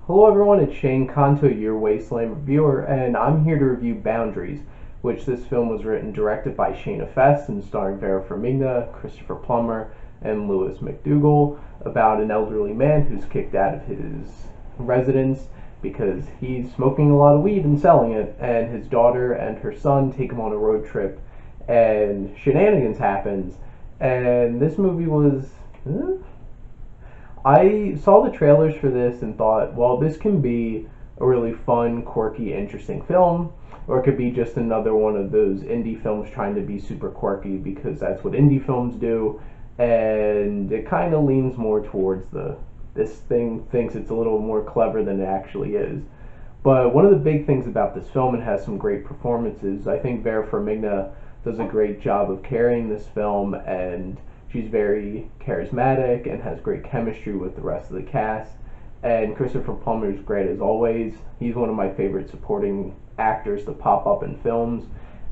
Hello everyone, it's Shane Kanto, your Wasteland reviewer, and I'm here to review Boundaries, which this film was written and directed by Shayna Fest and starring Vera Farmiga, Christopher Plummer, and Louis McDougall, about an elderly man who's kicked out of his residence because he's smoking a lot of weed and selling it, and his daughter and her son take him on a road trip, and shenanigans happens, and this movie was... I saw the trailers for this and thought, well, this can be a really fun, quirky, interesting film, or it could be just another one of those indie films trying to be super quirky because that's what indie films do, and it kind of leans more towards the this thing thinks it's a little more clever than it actually is. But one of the big things about this film, it has some great performances. I think Vera Farmiga does a great job of carrying this film, and she's very charismatic and has great chemistry with the rest of the cast. And Christopher Plummer is great as always. He's one of my favorite supporting actors to pop up in films.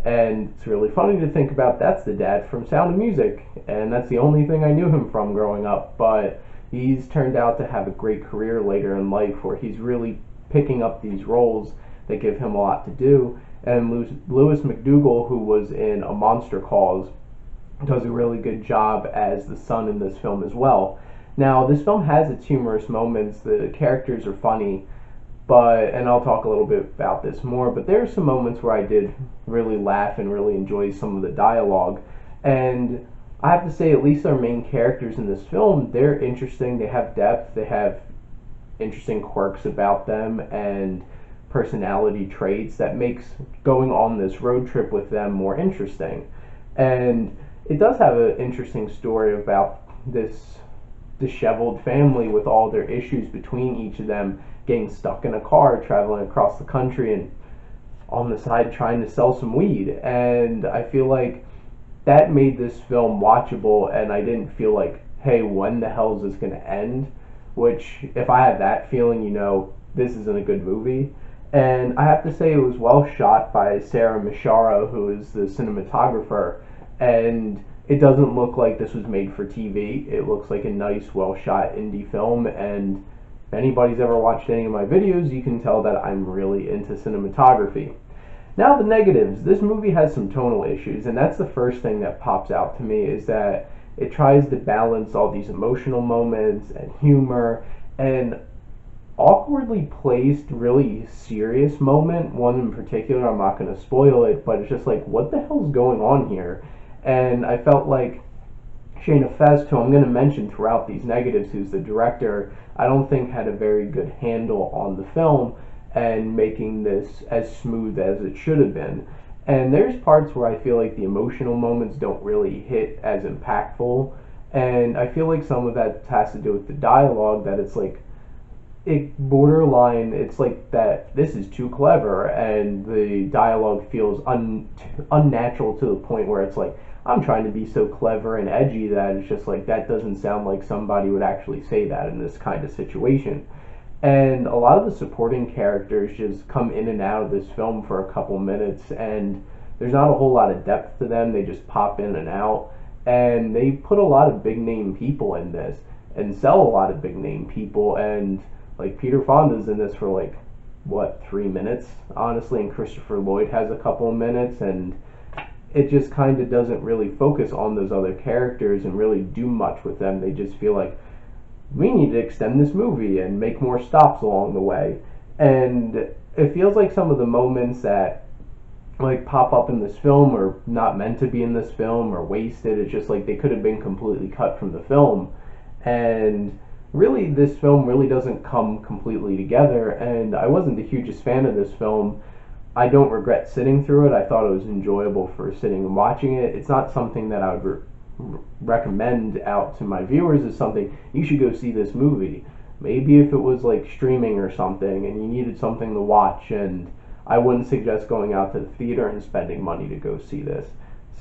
And it's really funny to think about that's the dad from Sound of Music. And that's the only thing I knew him from growing up. But he's turned out to have a great career later in life where he's really picking up these roles that give him a lot to do. And Louis McDougall, who was in A Monster Calls, does a really good job as the son in this film as well. Now, this film has its humorous moments. The characters are funny, and I'll talk a little bit about this more, but there are some moments where I did really laugh and really enjoy some of the dialogue. And I have to say, at least our main characters in this film, they're interesting, they have depth, they have interesting quirks about them, and personality traits that makes going on this road trip with them more interesting. And it does have an interesting story about this disheveled family with all their issues between each of them, getting stuck in a car traveling across the country and on the side trying to sell some weed. And I feel like that made this film watchable, and I didn't feel like, hey, when the hell is this going to end? Which, if I had that feeling, this isn't a good movie. And I have to say it was well shot by Sarah Mishara, who is the cinematographer, and it doesn't look like this was made for TV. It looks like a nice, well shot indie film, and if anybody's ever watched any of my videos, you can tell that I'm really into cinematography. Now the negatives. This movie has some tonal issues, and that's the first thing that pops out to me, is that it tries to balance all these emotional moments and humor, and awkwardly placed really serious moment, one in particular, I'm not going to spoil it, but it's just like, what the hell's going on here? And I felt like Shayna Fest, who I'm going to mention throughout these negatives, who's the director, I don't think had a very good handle on the film and making this as smooth as it should have been. And there's parts where I feel like the emotional moments don't really hit as impactful, and I feel like some of that has to do with the dialogue, that it's like, it's like that this is too clever, and the dialogue feels unnatural to the point where it's like, I'm trying to be so clever and edgy that it's just like, that doesn't sound like somebody would actually say that in this kind of situation. And a lot of the supporting characters just come in and out of this film for a couple minutes, and there's not a whole lot of depth to them. They just pop in and out, and they put a lot of big name people in this and sell a lot of big name people. And like, Peter Fonda's in this for like, what, 3 minutes, honestly, and Christopher Lloyd has a couple of minutes, and it just kind of doesn't really focus on those other characters and really do much with them. They just feel like, we need to extend this movie and make more stops along the way. And it feels like some of the moments that like pop up in this film are not meant to be in this film, or wasted. It's just like they could have been completely cut from the film. And really, this film really doesn't come completely together, and I wasn't the hugest fan of this film. I don't regret sitting through it. I thought it was enjoyable for sitting and watching it. It's not something that I would recommend out to my viewers as something, you should go see this movie. Maybe if it was like streaming or something and you needed something to watch, and I wouldn't suggest going out to the theater and spending money to go see this.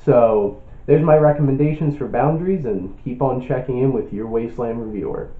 So there's my recommendations for Boundaries, and keep on checking in with your Wasteland reviewer.